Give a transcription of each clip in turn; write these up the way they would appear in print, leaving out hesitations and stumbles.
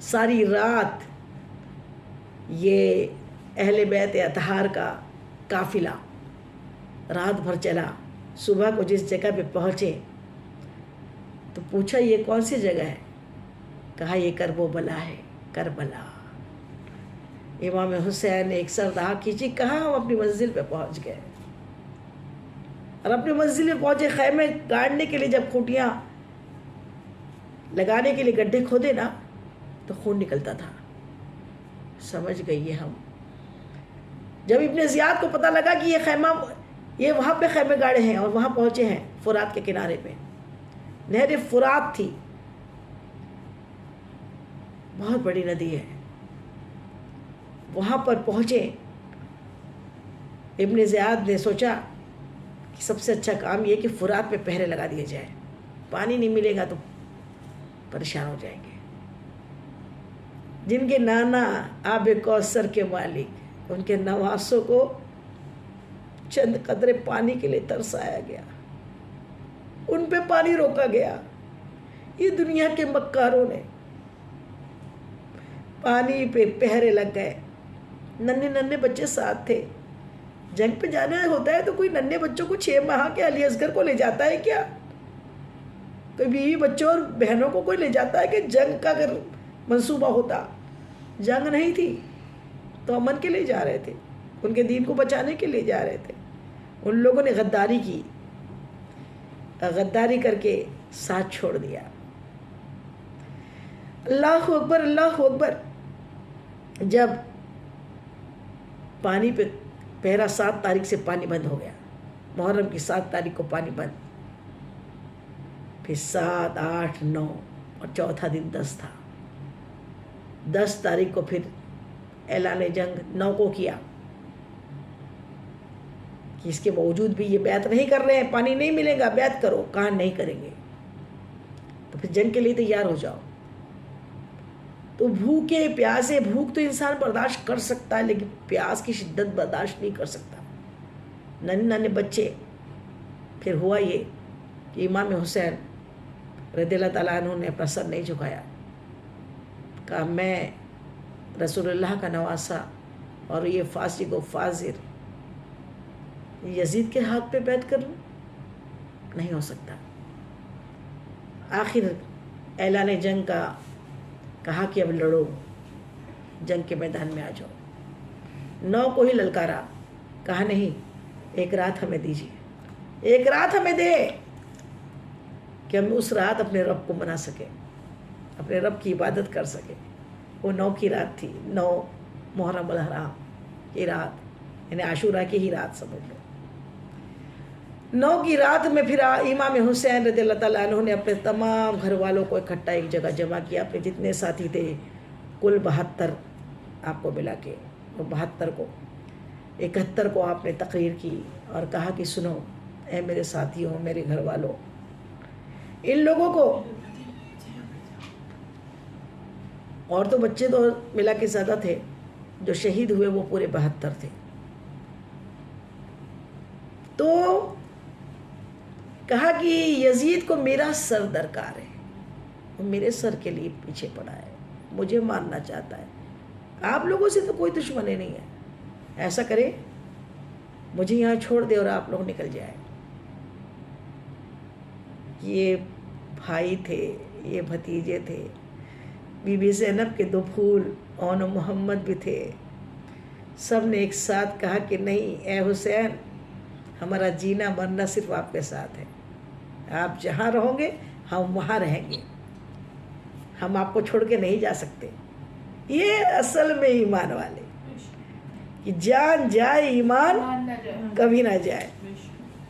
ساری رات یہ اہل بیت اطہار کا قافلہ رات بھر چلا. صبح کو جس جگہ پہ پہنچے تو پوچھا یہ کون سی جگہ ہے؟ کہا یہ کربلا ہے، کربلا. امام حسین نے ایک سردہ کھینچی، کہاں ہم اپنی منزل پہ پہنچ گئے. اور اپنی منزل پہ پہنچے، خیمے گاڑنے کے لیے جب کھوٹیاں لگانے کے لیے گڈھے کھودے نا تو خون نکلتا تھا. سمجھ گئی ہے ہم. جب ابن زیاد کو پتہ لگا کہ یہ وہاں پہ خیمے گاڑے ہیں اور وہاں پہنچے ہیں فرات کے کنارے پہ، نہر فرات تھی، بہت بڑی ندی ہے. وہاں پر پہنچے، ابن زیاد نے سوچا کہ سب سے اچھا کام یہ کہ فرات پہ پہرے لگا دیے جائے، پانی نہیں ملے گا تو پریشان ہو جائیں گے. جن کے نانا آب کوثر کے مالک، ان کے نواسوں کو چند قطرے پانی کے لیے ترسایا گیا، ان پہ پانی روکا گیا. یہ دنیا کے مکاروں نے پانی پہ پہرے لگ گئے. ننھے ننھے بچے ساتھ تھے. جنگ پہ جانا ہوتا ہے تو کوئی ننھے بچوں کو 6 ماہ کے علی اصغر کو لے جاتا ہے کیا؟ کوئی بیوی بچوں اور بہنوں کو کوئی لے جاتا ہے کہ جنگ کا اگر منصوبہ ہوتا؟ جنگ نہیں تھی تو امن کے لیے جا رہے تھے، ان کے دین کو بچانے کے لیے جا رہے تھے. ان لوگوں نے غداری کی، غداری کر کے ساتھ چھوڑ دیا. اللہ اکبر، اللہ اکبر. جب پانی پہ پہرا 7 تاریخ سے پانی بند ہو گیا، محرم کی 7 تاریخ کو پانی بند، پھر 7، 8، 9 اور چوتھا دن 10 تھا. 10 تاریخ کو پھر اعلان جنگ 9 کو کیا کہ اس کے باوجود بھی یہ بیعت نہیں کر رہے ہیں، پانی نہیں ملے گا، بیعت کرو. کہاں نہیں کریں گے. تو پھر جنگ کے لیے تیار ہو جاؤ. تو بھوکے پیاسے، بھوک تو انسان برداشت کر سکتا ہے لیکن پیاس کی شدت برداشت نہیں کر سکتا. ننھے ننھے بچے. پھر ہوا یہ کہ امام حسین رضی اللہ تعالیٰ عنہ نے اپنا سر نہیں جھکایا، کہا میں رسول اللہ کا نواسا اور یہ فاسق و فاجر یزید کے ہاتھ پہ بیعت کر لوں؟ نہیں ہو سکتا. آخر اعلان جنگ کا کہا کہ اب لڑو، جنگ کے میدان میں آ جاؤ. 9 کو ہی للکارا، کہا نہیں، ایک رات ہمیں دیجیے، ایک رات ہمیں دے کہ ہم اس رات اپنے رب کو منا سکیں، اپنے رب کی عبادت کر سکیں. وہ 9 کی رات تھی، 9 محرم الحرام کی رات، یعنی عاشورہ کی ہی رات سمجھ لو. 9 کی رات میں پھر امام حسین رضی اللہ تعالیٰ عنہ نے اپنے تمام گھر والوں کو اکٹھا ایک جگہ جمع کیا. اپنے جتنے ساتھی تھے کل 72 آپ کو ملا کے، 72 کو 71 کو آپ نے تقریر کی اور کہا کہ سنو اے میرے ساتھیوں، میرے گھر والوں، ان لوگوں کو، اور تو بچے تو ملا کے زیادہ تھے، جو شہید ہوئے وہ پورے 72 تھے. تو کہا کہ یزید کو میرا سر درکار ہے، وہ میرے سر کے لیے پیچھے پڑا ہے، مجھے مارنا چاہتا ہے. آپ لوگوں سے تو کوئی دشمنی نہیں ہے، ایسا کرے مجھے یہاں چھوڑ دے اور آپ لوگ نکل جائیں. یہ بھائی تھے، یہ بھتیجے تھے، بی بی زینب کے 2 پھول اون و محمد بھی تھے. سب نے ایک ساتھ کہا کہ نہیں اے حسین، ہمارا جینا مرنا صرف آپ کے ساتھ ہے، آپ جہاں رہو گے ہم وہاں رہیں گے، ہم آپ کو چھوڑ کے نہیں جا سکتے. یہ اصل میں ایمان والے، کہ جان جائے ایمان کبھی نہ جائے.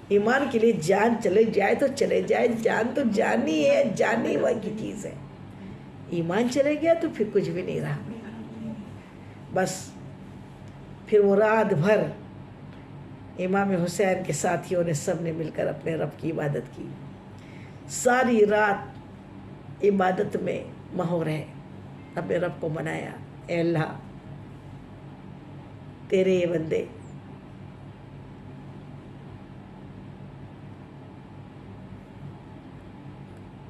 ایمان کے لیے جان چلے جائے تو چلے جائے، جان تو جانی ہے، جانی وہی کی چیز ہے. ایمان چلے گیا تو پھر کچھ بھی نہیں رہا. بس پھر وہ رات بھر امام حسین کے ساتھیوں نے سب نے مل کر اپنے رب کی عبادت کی. ساری رات عبادت میں مہو رہے، اپنے رب کو منایا. اے اللہ، تیرے یہ بندے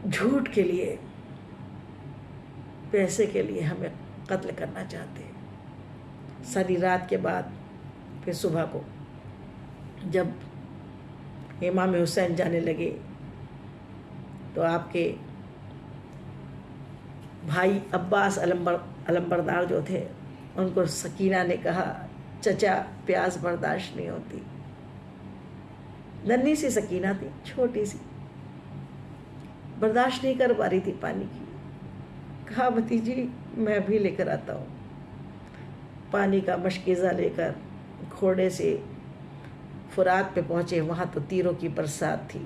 جھوٹ کے لیے پیسے کے لیے ہمیں قتل کرنا چاہتے ہیں. ساری رات کے بعد پھر صبح کو جب امام حسین جانے لگے تو آپ کے بھائی عباس علمبردار جو تھے ان کو سکینہ نے کہا چچا پیاس برداشت نہیں ہوتی. ننھی سی سکینہ تھی، چھوٹی سی، برداشت نہیں کر پا رہی تھی پانی کی. کہا بھتیجی میں بھی لے کر آتا ہوں. پانی کا مشکیزہ لے کر گھوڑے سے فرات پہ پہنچے. وہاں تو تیروں کی برسات تھی.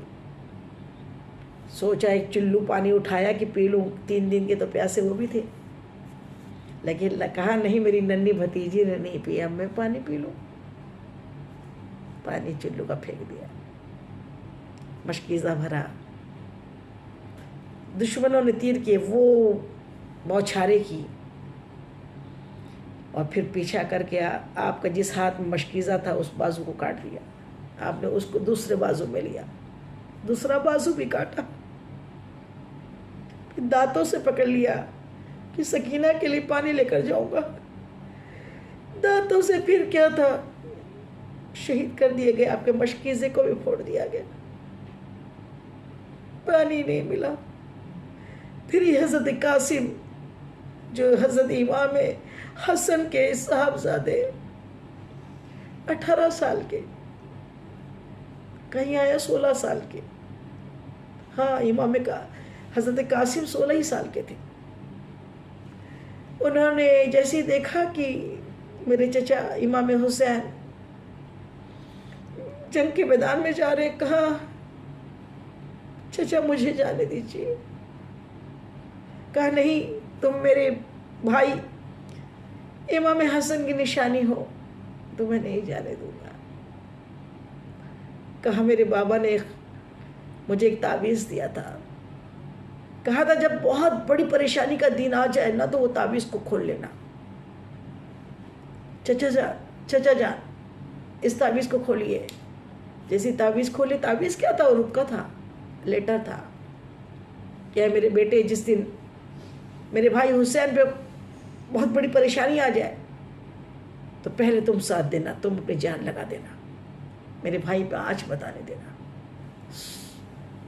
سوچا ایک چلو پانی اٹھایا کہ پی لوں، 3 دن کے تو پیاسے وہ بھی تھے. لیکن کہا نہیں، میری ننھی بھتیجی نے نہیں پیا، میں پانی پی لوں. پانی چلو کا پھینک دیا، مشکیزہ بھرا. دشمنوں نے تیر کے وہ بوچھارے کی اور پھر پیچھا کر کے آپ کا جس ہاتھ میں مشکیزہ تھا اس بازو کو کاٹ دیا. آپ نے اس کو دوسرے بازو میں لیا، دوسرا بازو بھی کاٹا. پھر دانتوں سے پکڑ لیا کہ سکینہ کے لیے پانی لے کر جاؤں گا. دانتوں سے پھر کیا تھا، شہید کر دیے گئے. آپ کے مشکیزے کو بھی پھوڑ دیا گیا. پانی نہیں ملا. پھر یہ حضرت قاسم جو حضرت امام حسن کے صاحبزادے 18 سال کے، کہیں آیا 16 سال کے. ہاں، امام کا حضرت قاسم 16 ہی سال کے تھے. انہوں نے جیسے دیکھا کہ میرے چچا امام حسین جنگ کے میدان میں جا رہے، کہا چچا مجھے جانے دیجیے. کہا نہیں، تم میرے بھائی امام حسن کی نشانی ہو، تمہیں نہیں جانے دوں گا. کہا میرے بابا نے مجھے ایک تعویذ دیا تھا، کہا تھا جب بہت بڑی پریشانی کا دن آ جائے نا تو وہ تعویذ کو کھول لینا. چچا جان اس تعویذ کو کھولیے. جیسی تعویذ کھولے، تعویذ کیا تھا، وہ رکا تھا، لیٹر تھا. کیا میرے بیٹے جس دن میرے بھائی حسین پہ بہت بڑی پریشانی آ جائے تو پہلے تم ساتھ دینا، تم اپنی جان لگا دینا، میرے بھائی پہ آنچ بتانے دینا.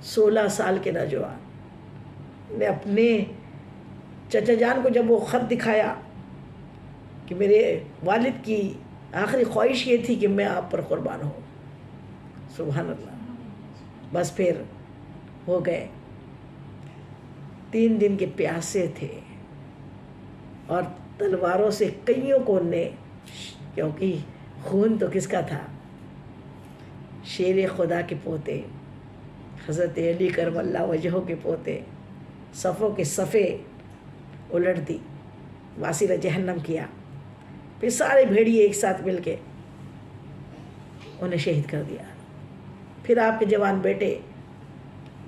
16 سال کے نوجوان نے اپنے چچا جان کو جب وہ خط دکھایا کہ میرے والد کی آخری خواہش یہ تھی کہ میں آپ پر قربان ہوں. سبحان اللہ. بس پھر ہو گئے. 3 دن کے پیاسے تھے اور تلواروں سے کئیوں کو نے، کیونکہ خون تو کس کا تھا، شیر خدا کے پوتے حضرت علی کرم اللہ وجہہ کے پوتے، صفوں کے صفے الٹ دی، واسیلہ جہنم کیا. پھر سارے بھیڑیے ایک ساتھ مل کے انہیں شہید کر دیا. پھر آپ کے جوان بیٹے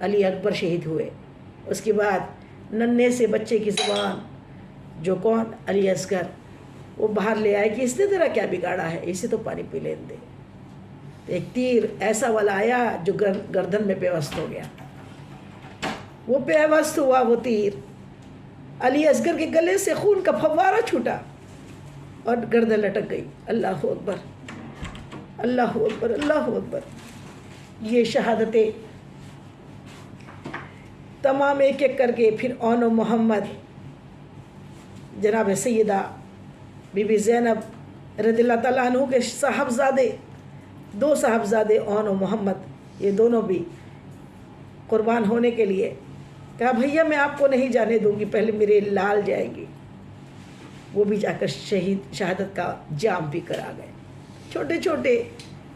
علی اکبر شہید ہوئے. اس کے بعد ننھے سے بچے کی زبان جو کون، علی اصغر، وہ باہر لے آئے کہ اس نے تیرا کیا بگاڑا ہے، اسے تو پانی پی لین دے. ایک تیر ایسا والا آیا جو گردن میں پیوست ہو گیا. وہ پیوست ہوا وہ تیر، علی اصغر کے گلے سے خون کا فوارہ چھوٹا اور گردن لٹک گئی. اللہ اکبر، اللہ اکبر، اللہ اکبر. یہ شہادتیں تمام ایک ایک کر کے پھر اون و محمد جناب سیدہ بی بی زینب رضی اللہ تعالیٰ عنہ کے صاحبزادے، 2 صاحبزادے اون و محمد، یہ دونوں بھی قربان ہونے کے لیے کہا بھیا میں آپ کو نہیں جانے دوں گی، پہلے میرے لال جائیں گے. وہ بھی جا کر شہادت کا جام پی کر آ گئے. چھوٹے چھوٹے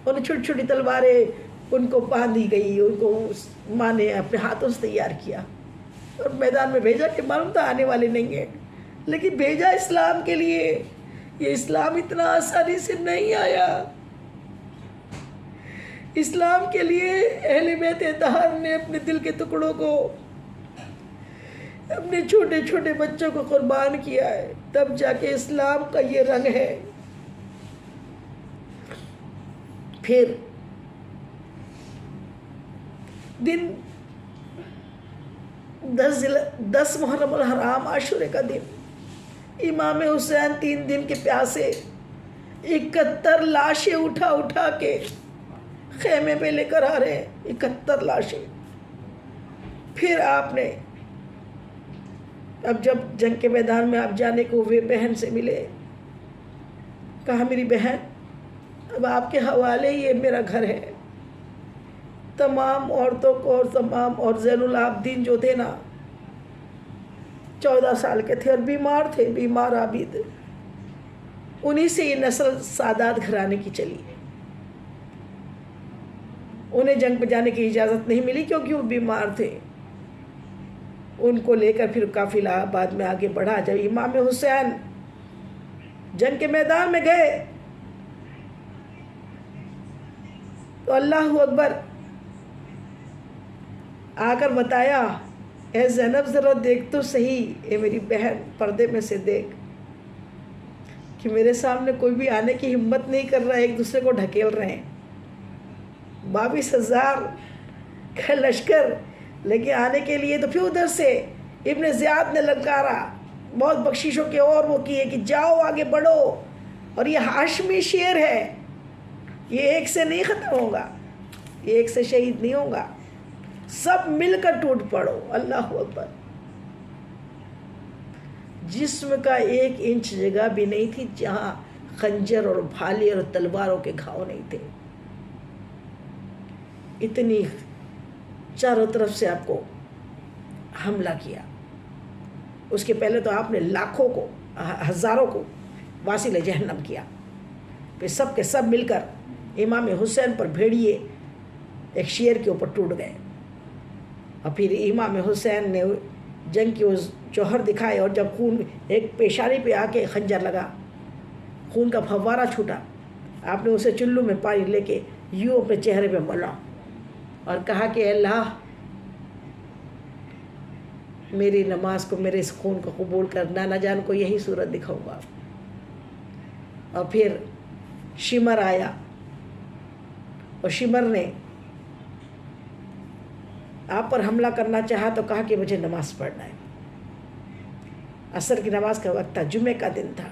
اور چھوٹی چھوٹی تلواریں ان کو باندھی گئی، ان کو ماں نے اپنے ہاتھوں سے تیار کیا اور میدان میں بھیجا کہ معلوم تھا آنے والے نہیں ہیں، لیکن بھیجا اسلام کے لیے. یہ اسلام اتنا آسانی سے نہیں آیا. اسلام کے لیے اہل بیت اطہار نے اپنے دل کے ٹکڑوں کو، اپنے چھوٹے چھوٹے بچوں کو قربان کیا ہے، تب جا کے اسلام کا یہ رنگ ہے. پھر دن 10 محرم الحرام عاشورے کا دن، امام حسین 3 دن کے پیاسے 71 لاشیں اٹھا اٹھا کے خیمے پہ لے کر آ رہے ہیں، 71 لاشیں۔ پھر آپ نے اب جب جنگ کے میدان میں آپ جانے کو ہوئے، بہن سے ملے، کہا میری بہن اب آپ کے حوالے یہ میرا گھر ہے۔ تمام عورتوں کو اور تمام اور زین العابدین جو تھے نا 14 سال کے تھے اور بیمار تھے، بیمار عابد، انہی سے یہ نسل سادات گھرانے کی چلی۔ انہیں جنگ پہ جانے کی اجازت نہیں ملی کیونکہ وہ بیمار تھے۔ ان کو لے کر پھر قافلہ بعد میں آگے بڑھا۔ جب امام حسین جنگ کے میدان میں گئے تو اللہ اکبر آ کر بتایا، اے زینب ذرا دیکھ تو صحیح، اے میری بہن پردے میں سے دیکھ کہ میرے سامنے کوئی بھی آنے کی ہمت نہیں کر رہا ہے، ایک دوسرے کو ڈھکیل رہے ہیں۔ 22,000 کا لشکر لیکن آنے کے لیے، تو پھر ادھر سے ابن زیاد نے للکارا، بہت بخششوں کے اور وہ کیے کہ جاؤ آگے بڑھو، اور یہ ہاشمی شیر ہے، یہ ایک سے نہیں ختم ہوگا، یہ ایک سے شہید نہیں ہوگا، سب مل کر ٹوٹ پڑو۔ اللہ اکبر۔ جسم کا 1 انچ جگہ بھی نہیں تھی جہاں خنجر اور بھالے اور تلواروں کے گھاؤ نہیں تھے۔ اتنی چاروں طرف سے آپ کو حملہ کیا۔ اس کے پہلے تو آپ نے لاکھوں کو، ہزاروں کو واصل جہنم کیا، پھر سب کے سب مل کر امام حسین پر بھیڑیے ایک شیر کے اوپر ٹوٹ گئے، اور پھر امام حسین نے جنگ کے اس جوہر دکھائے، اور جب خون ایک پیشانی پہ آ کے خنجر لگا، خون کا پھوارہ چھوٹا، آپ نے اسے چلو میں پانی لے کے یوں اپنے چہرے پہ ملا اور کہا کہ اے اللہ میری نماز کو، میرے اس خون کو قبول کر، نانا جان کو یہی صورت دکھاؤں گا۔ اور پھر شمر آیا، اور شمر نے آپ پر حملہ کرنا چاہا تو کہا کہ مجھے نماز پڑھنا ہے۔ عصر کی نماز کا وقت تھا، جمعے کا دن تھا۔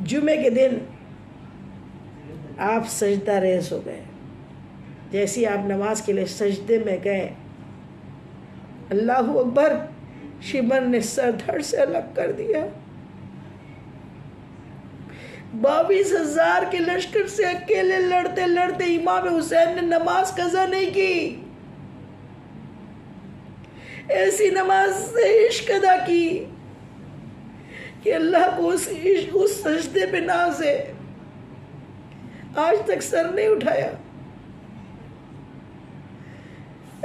جمعے کے دن آپ سجدہ ریز ہو گئے۔ جیسی آپ نماز کے لیے سجدے میں گئے، اللہ اکبر، شمر نے سر دھڑ سے الگ کر دیا۔ 22,000 کے لشکر سے اکیلے لڑتے لڑتے امام حسین نے نماز قضا نہیں کی، ایسی نماز سے عشق ادا کی کہ اللہ کو اس سجدے پہ ناز ہے، آج تک سر نہیں اٹھایا،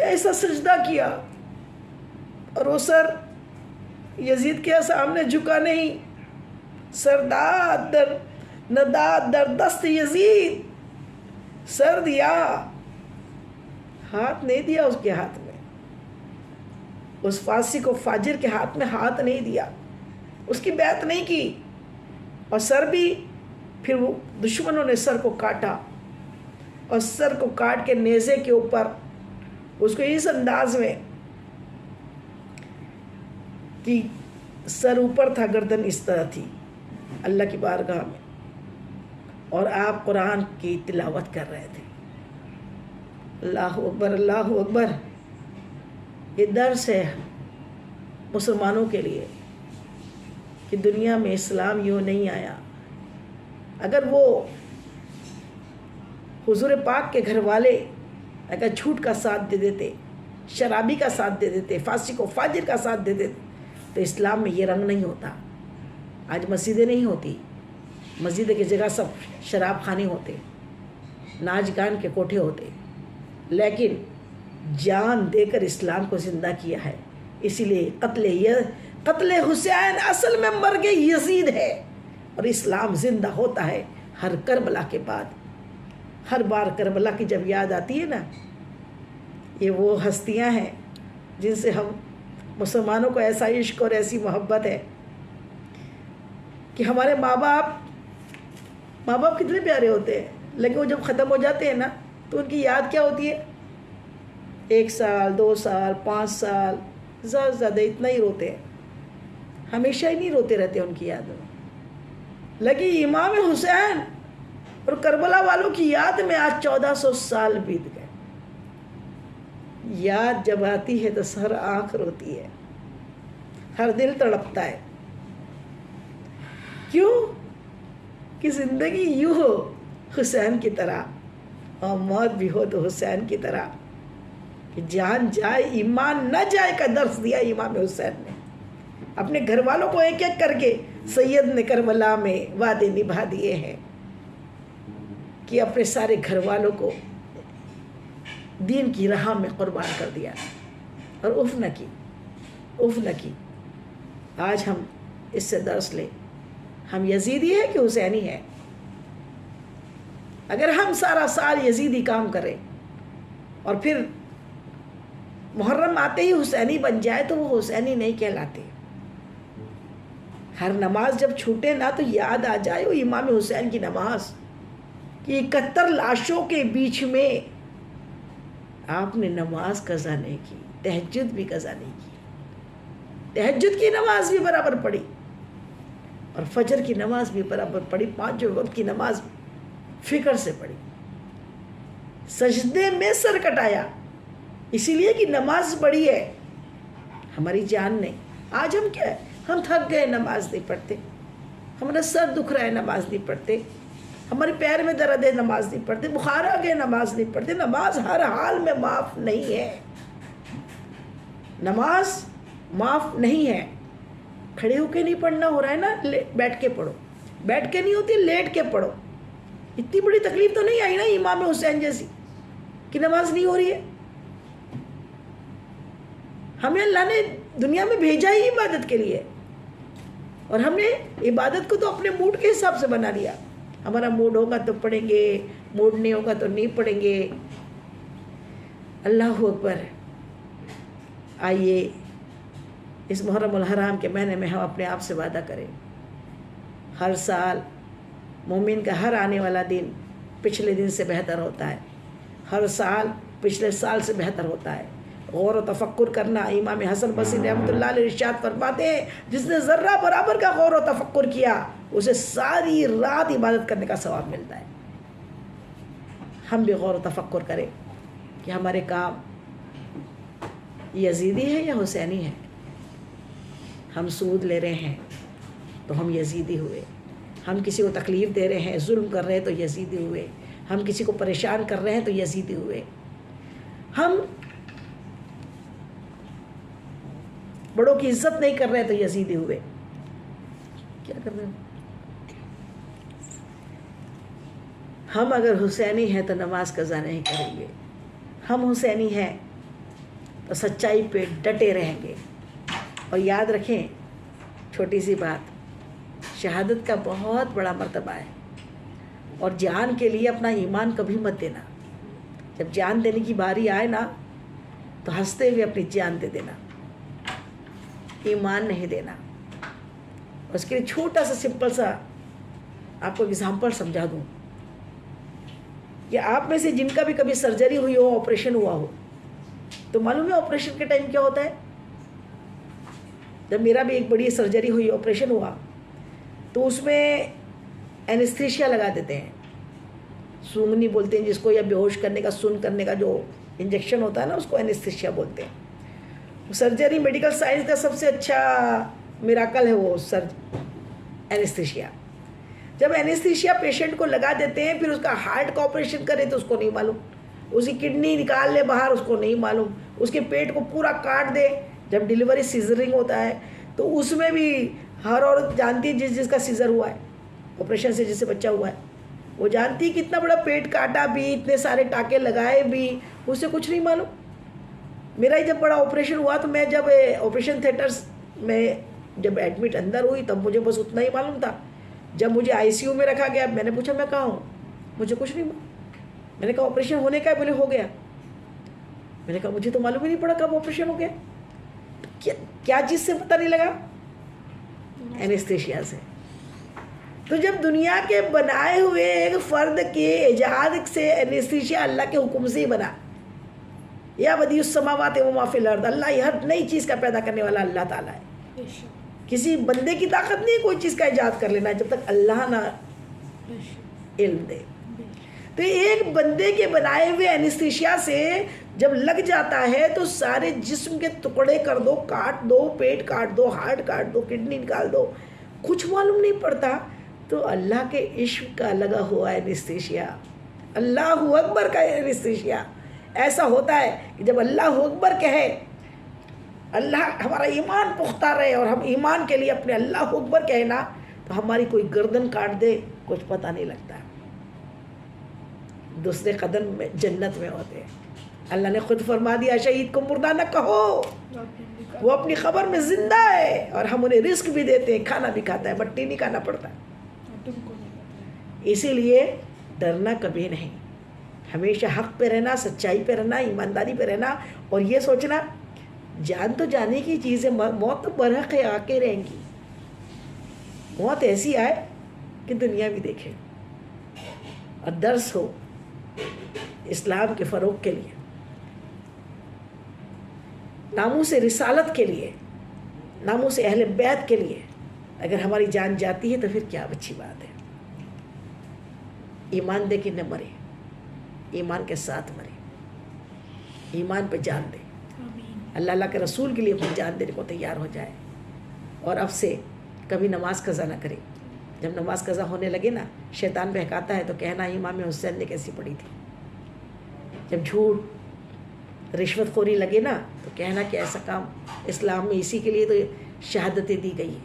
ایسا سجدہ کیا، اور وہ سر یزید کے سامنے جھکا نہیں۔ سرداد در نداد در دست یزید، سر دیا، ہاتھ نہیں دیا اس کے ہاتھ میں، اس فاسق و فاجر کے ہاتھ میں ہاتھ نہیں دیا، اس کی بیعت نہیں کی، اور سر بھی پھر وہ دشمنوں نے سر کو کاٹا، اور سر کو کاٹ کے نیزے کے اوپر اس کو اس انداز میں کہ سر اوپر تھا، گردن اس طرح تھی اللہ کی بارگاہ میں، اور آپ قرآن کی تلاوت کر رہے تھے۔ اللہ اکبر، اللہ اکبر۔ یہ درس ہے مسلمانوں کے لیے کہ دنیا میں اسلام یوں نہیں آیا۔ اگر وہ حضور پاک کے گھر والے اگر جھوٹ کا ساتھ دے دیتے، شرابی کا ساتھ دے دیتے، فاسق و فاجر کا ساتھ دے دیتے، تو اسلام میں یہ رنگ نہیں ہوتا۔ آج مسجدیں نہیں ہوتی، مسجد کی جگہ سب شراب خانے ہوتے، ناچ گان کے کوٹھے ہوتے، لیکن جان دے کر اسلام کو زندہ کیا ہے۔ اسی لیے قتل حسین اصل میں مرگ یزید ہے، اور اسلام زندہ ہوتا ہے ہر کربلا کے بعد۔ ہر بار کربلا کی جب یاد آتی ہے نا، یہ وہ ہستیاں ہیں جن سے ہم مسلمانوں کو ایسا عشق اور ایسی محبت ہے کہ ہمارے ماں باپ کتنے پیارے ہوتے ہیں، لیکن وہ جب ختم ہو جاتے ہیں نا تو ان کی یاد کیا ہوتی ہے؟ 1 سال 2 سال 5 سال زیادہ سے زیادہ اتنا ہی روتے ہیں، ہمیشہ ہی نہیں روتے رہتے ان کی یاد میں. لگی امام حسین اور کربلا والوں کی یاد میں آج 1400 سال بیت گئے. یاد جب آتی ہے تو ہر آنکھ روتی ہے، ہر دل تڑپتا ہے. کیوں کہ زندگی یوں ہو حسین کی طرح اور موت بھی ہو تو حسین کی طرح، کہ جان جائے ایمان نہ جائے کا درس دیا امام حسین نے. اپنے گھر والوں کو ایک ایک کر کے سید نے کربلا میں وعدے نبھا دیے ہیں کہ اپنے سارے گھر والوں کو دین کی راہ میں قربان کر دیا اور اف نہ کی. آج ہم اس سے درس لیں، ہم یزیدی ہے کہ حسینی ہے؟ اگر ہم سارا سال یزیدی کام کریں اور پھر محرم آتے ہی حسینی بن جائے تو وہ حسینی نہیں کہلاتے. ہر نماز جب چھوٹے نا تو یاد آ جائے وہ امام حسین کی نماز کہ 71 لاشوں کے بیچ میں آپ نے نماز قضا نہیں کی، تہجد بھی قضا نہیں کی. تہجد کی نماز بھی برابر پڑھی اور فجر کی نماز بھی برابر پڑھی، 5 وقت کی نماز فکر سے پڑھی. سجدے میں سر کٹایا اسی لیے کہ نماز بڑی ہے، ہماری جان نہیں. آج ہم کیا ہے، ہم تھک گئے نماز نہیں پڑھتے، ہمارا سر دکھ رہا ہے نماز نہیں پڑھتے، ہمارے پیر میں درد ہے نماز نہیں پڑھتے، بخار آ گئے نماز نہیں پڑھتے. نماز ہر حال میں معاف نہیں ہے، نماز معاف نہیں ہے. کھڑے ہو کے نہیں پڑھنا ہو رہا ہے نا، بیٹھ کے پڑھو. بیٹھ کے نہیں ہوتی، لیٹ کے پڑھو. اتنی بڑی تکلیف تو نہیں آئی نا امام حسین جیسی کہ نماز نہیں ہو رہی ہے. ہمیں اللہ نے دنیا میں بھیجا ہی عبادت کے لیے اور ہم نے عبادت کو تو اپنے موڈ کے حساب سے بنا لیا. ہمارا موڈ ہوگا تو پڑھیں گے، موڈ نہیں ہوگا تو نہیں پڑھیں گے. اللہ اکبر. آئیے اس محرم الحرام کے مہینے میں ہم اپنے آپ سے وعدہ کریں، ہر سال مومن کا ہر آنے والا دن پچھلے دن سے بہتر ہوتا ہے، ہر سال پچھلے سال سے بہتر ہوتا ہے. غور و تفکر کرنا. امام حسن بصری رحمۃ اللہ علیہ ارشاد فرماتے ہیں جس نے ذرہ برابر کا غور و تفکر کیا اسے ساری رات عبادت کرنے کا ثواب ملتا ہے. ہم بھی غور و تفکر کریں کہ ہمارے کام یزیدی ہے یا حسینی ہے. ہم سود لے رہے ہیں تو ہم یزیدی ہوئے، ہم کسی کو تکلیف دے رہے ہیں، ظلم کر رہے ہیں تو یزیدی ہوئے، ہم کسی کو پریشان کر رہے ہیں تو یزیدی ہوئے، ہم بڑوں کی عزت نہیں کر رہے تو یزیدی ہوئے. کیا کر رہے ہیں ہم؟ اگر حسینی ہیں تو نماز قضا نہیں کریں گے، ہم حسینی ہیں تو سچائی پہ ڈٹے رہیں گے. اور یاد رکھیں چھوٹی سی بات، شہادت کا بہت بڑا مرتبہ ہے اور جان کے لیے اپنا ایمان کبھی مت دینا. جب جان دینے کی باری آئے نا تو ہنستے ہوئے اپنی جان دے دینا، ایمان نہیں دینا. اس کے لیے چھوٹا سا سمپل سا آپ کو اگزامپل سمجھا دوں کہ آپ میں سے جن کا بھی کبھی سرجری ہوئی ہو، آپریشن ہوا ہو، تو معلوم ہے آپریشن کے ٹائم کیا ہوتا ہے؟ جب میرا بھی ایک بڑی سرجری ہوئی، آپریشن ہوا، تو اس میں اینستھیشیا لگا دیتے ہیں، سونگنی بولتے ہیں جس کو، یا بے ہوش کرنے کا، سن کرنے کا جو انجیکشن ہوتا ہے نا اس کو اینستھیشیا بولتے ہیں. سرجری میڈیکل سائنس کا سب سے اچھا میراکل ہے وہ اینستھیشیا. جب اینستھیشیا پیشنٹ کو لگا دیتے ہیں، پھر اس کا ہارٹ کا آپریشن کرے تو اس کو نہیں معلوم، اس کی کڈنی نکال لے باہر اس کو نہیں معلوم، اس کے پیٹ کو پورا کاٹ دے. جب ڈیلیوری سیزرنگ ہوتا ہے تو اس میں بھی ہر عورت جانتی ہے جس کا سیزر ہوا ہے، آپریشن سے جس سے بچہ ہوا ہے، وہ جانتی ہے کہ اتنا بڑا پیٹ کاٹا بھی، اتنے سارے ٹانکے لگائے بھی، اسے کچھ نہیں معلوم. میرا ہی جب بڑا آپریشن ہوا تو میں جب آپریشن تھیٹرز میں جب ایڈمٹ اندر ہوئی تب مجھے بس اتنا ہی معلوم تھا. جب مجھے ICU میں رکھا گیا، میں نے پوچھا میں کہاں ہوں، مجھے کچھ نہیں معلوم. میں نے کہا آپریشن ہونے کا ہے؟ بولے ہو گیا. میں نے کہا مجھے تو معلوم ہی نہیں پڑا کب آپریشن ہو گیا. کیا چیز سے پتہ نہیں لگا؟ اینستھیشیا سے. تو جب دنیا کے بنائے ہوئے ایک فرد کے ایجاد سے اینستھیشیا اللہ کے حکم سے ہی بنا، یا بدیع السماوات و ما فی الارض، اللہ یہ ہر نئی چیز کا پیدا کرنے والا اللہ تعالیٰ ہے. کسی بندے کی طاقت نہیں کوئی چیز کا ایجاد کر لینا جب تک اللہ نہ علم دے. تو ایک بندے کے بنائے ہوئے اینستھیشیا سے جب لگ جاتا ہے تو سارے جسم کے ٹکڑے کر دو، کاٹ دو، پیٹ کاٹ دو، ہارٹ کاٹ دو، کڈنی نکال دو، کچھ معلوم نہیں پڑتا. تو اللہ کے عشق کا لگا ہوا اینستھیشیا، اللہ اکبر کا اینستھیشیا ایسا ہوتا ہے کہ جب اللہ اکبر کہے، اللہ ہمارا ایمان پختہ رہے اور ہم ایمان کے لیے اپنے اللہ اکبر کہنا، تو ہماری کوئی گردن کاٹ دے کچھ پتہ نہیں لگتا. دوسرے قدم میں جنت میں ہوتے ہیں. اللہ نے خود فرما دیا شہید کو مردہ نہ کہو، وہ اپنی خبر میں زندہ ہے اور ہم انہیں رزق بھی دیتے ہیں، کھانا بھی کھاتا ہے، مٹی نہیں کھانا پڑتا. اسی لیے ڈرنا کبھی نہیں، ہمیشہ حق پہ رہنا، سچائی پہ رہنا، ایمانداری پہ رہنا، اور یہ سوچنا جان تو جانے کی چیز ہے، موت تو برحق آ کے رہیں گی. موت ایسی آئے کہ دنیا بھی دیکھے اور درس ہو اسلام کے فروغ کے لیے، ناموس رسالت کے لیے، ناموس اہل بیت کے لیے. اگر ہماری جان جاتی ہے تو پھر کیا اچھی بات ہے. ایمان دے کے نہ مرے، ایمان کے ساتھ مرے، ایمان پہ جان دے، اللہ کے رسول کے لیے اپنی جان دینے کو تیار ہو جائے. اور اب سے کبھی نماز قضا نہ کرے. جب نماز قضا ہونے لگے نا، شیطان بہکاتا ہے تو کہنا امام حسین نے کیسی پڑھی تھی. جب جھوٹ رشوت خوری لگے نا تو کہنا کہ ایسا کام اسلام میں اسی کے لیے تو شہادتیں دی گئی.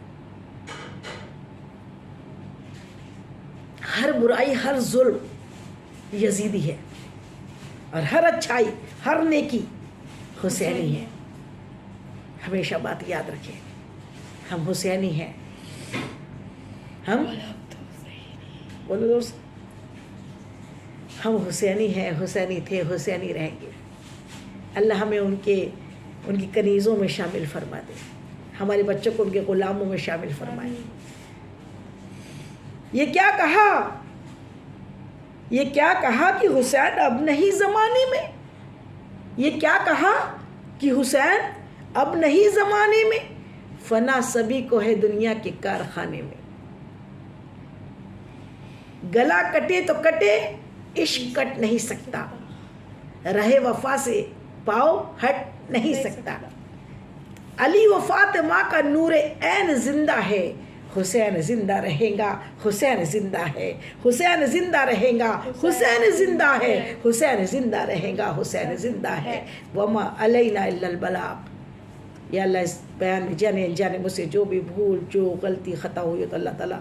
ہر برائی، ہر ظلم یزیدی ہے، اور ہر اچھائی، ہر نیکی حسینی ہے. ہمیشہ بات یاد رکھیں، ہم حسینی ہیں. ہم بولو دوست، ہم حسینی ہیں، حسینی تھے، حسینی رہیں گے. اللہ ہمیں ان کی کنیزوں میں شامل فرما دے، ہمارے بچوں کو ان کے غلاموں میں شامل فرمائے. یہ کیا کہا کہ حسین اب نہیں زمانے میں، یہ کیا کہا کہ حسین اب نہیں زمانے میں، فنا سبھی کو ہے دنیا کے کارخانے میں. گلا کٹے تو کٹے، عشق کٹ نہیں سکتا، رہے وفا سے پاؤ ہٹ نہیں سکتا. علی و فاطمہ کا نور عین زندہ ہے، حسین زندہ رہے گا، حسین زندہ ہے، حسین زندہ رہے گا، حسین زندہ ہے، حسین زندہ رہے گا، حسین زندہ ہے. وما علینا الا البلاغ. یا اللہ اس بیان میں جانے انجانے مجھ سے جو بھی بھول، جو غلطی، خطا ہوئی تو اللہ تعالیٰ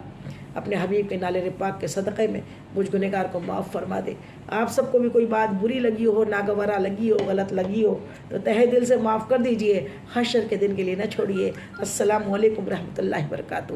اپنے حبیب کے نالے پاک کے صدقے میں مجھ گنہگار کو معاف فرما دے. آپ سب کو بھی کوئی بات بری لگی ہو، ناگوارا لگی ہو، غلط لگی ہو تو تہہ دل سے معاف کر دیجئے، حشر کے دن کے لیے نہ چھوڑیے. السلام علیکم ورحمۃ اللہ وبرکاتہ.